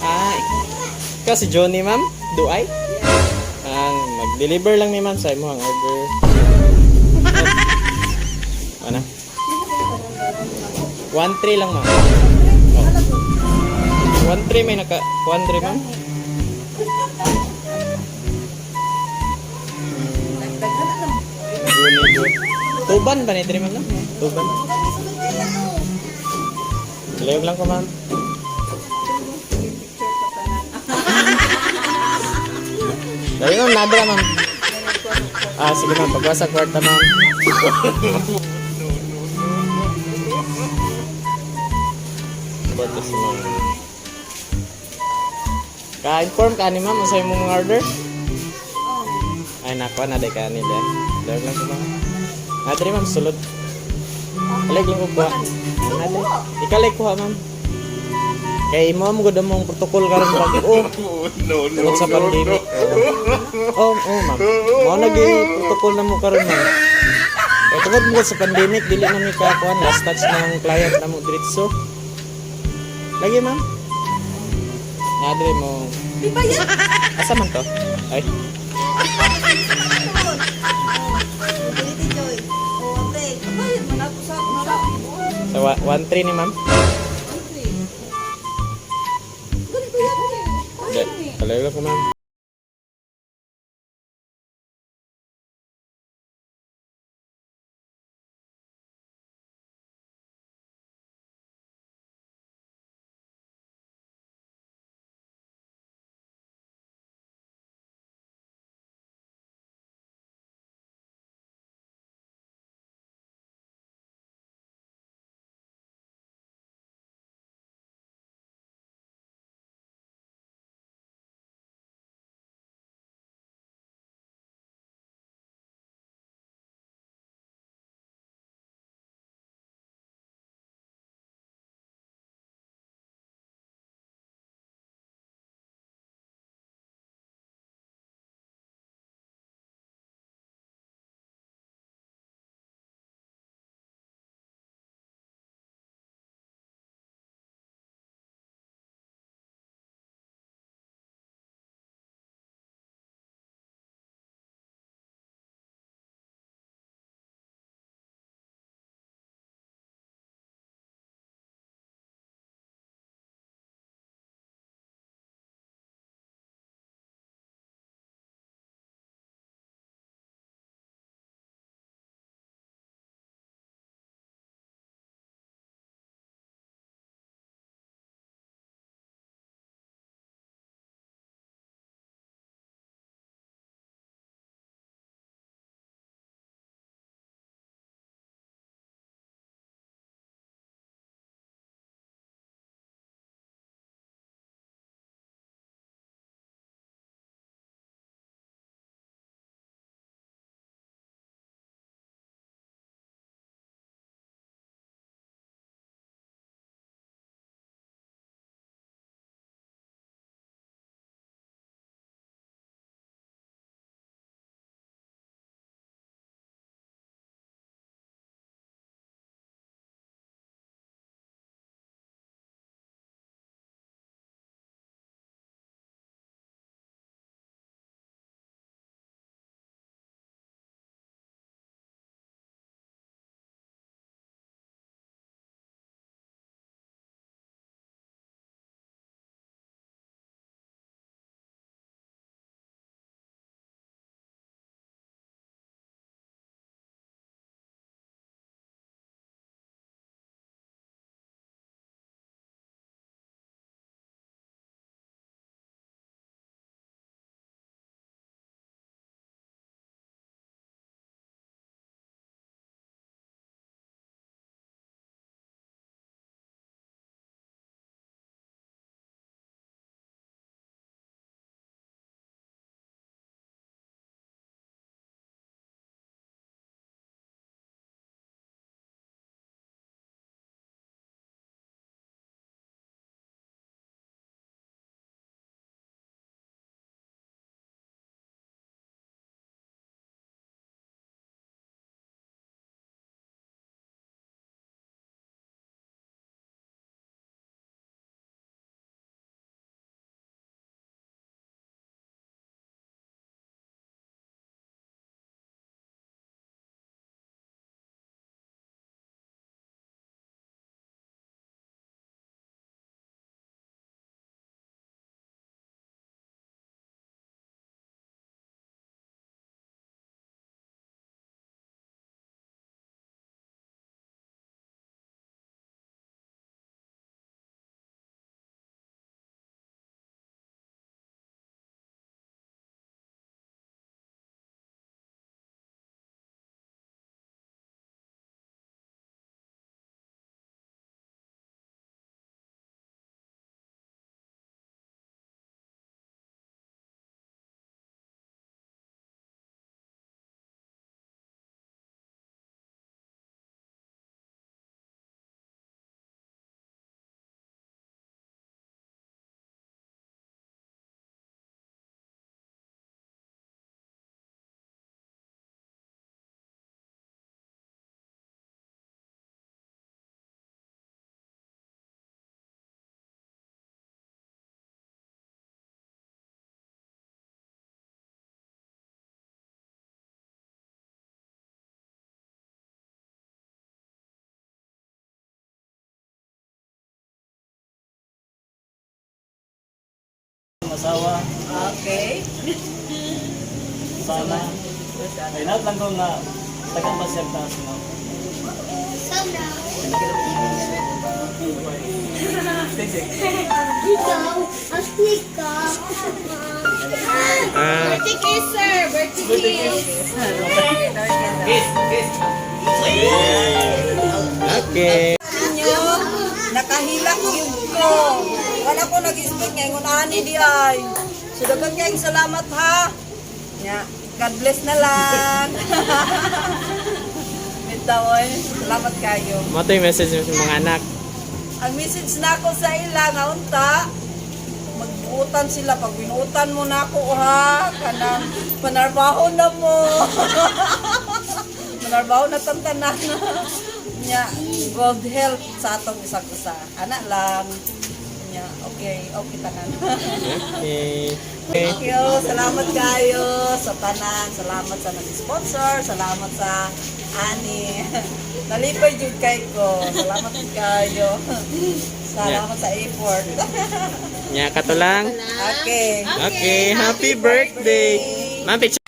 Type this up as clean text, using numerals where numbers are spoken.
Ah, ikaw si Johnny, ma'am? Duay? Ang mag-deliver lang ni ma'am sa imo ang order. Ano? 1-3 lang, ma'am. Oh. 1-3 may naka 1-3, ma'am. Tuban ba ni 3, ma'am? Tuban. Layog lang ko, ma'am. Dali, ma'am. Nabra, ma'am. Ah, sige, ma'am. Pagwa sa kwarta, ma'am. Kwarta si ma'am. Ka-inform ka ni ma'am. Masaya mo mga order? Ay, nakuha na. Day ka ni Day. Layog lang ko, ma'am. Nadri, ma'am. Sulod. Layog lang ko kuha. Nadri. Ikalay kuha, ma'am. Kay mo gud mong protocol karon pag no sa pandemic. Oh, ma'am. Mao lagi protocol na mo karon, ma'am. Kay tungod mo sa pandemic dili na mi ka kuan last touch ng client na mo diretso. Lagi, ma'am. Nadre mo. Asa man to? Ay. So 1-3 ni ma'am. Kalayo ko, ma'am. asawa. Okay. Sana. Ay, naot lang ko nga tagang basyag na sino. Ah, Birthday kiss, sir. Birthday kiss. okay. Inyo, nakahilak yung ko. Wala ko nag-expect ngayon ani di ay. So dapat kayong salamat ha. Nya, God bless na lang. Bitaw salamat kayo. Mo to yung message mo sa mga anak. Ang message na ako sa ila nga unta, magbuutan sila pag binuutan mo na ako ha, kanang manarbaho na mo. Manarbaho na tantanan. Nya, good health sa atong isang-isa. Ana lang. Nya, okay tanan. Okay. Thank you. Salamat kayo sa tanan. Salamat sa nag-sponsor. Salamat sa ani. Nalipay jud kay ko. Salamat kayo. Salamat sa effort. Nya ka to lang. Okay. Okay, happy birthday. Ma'am, picture.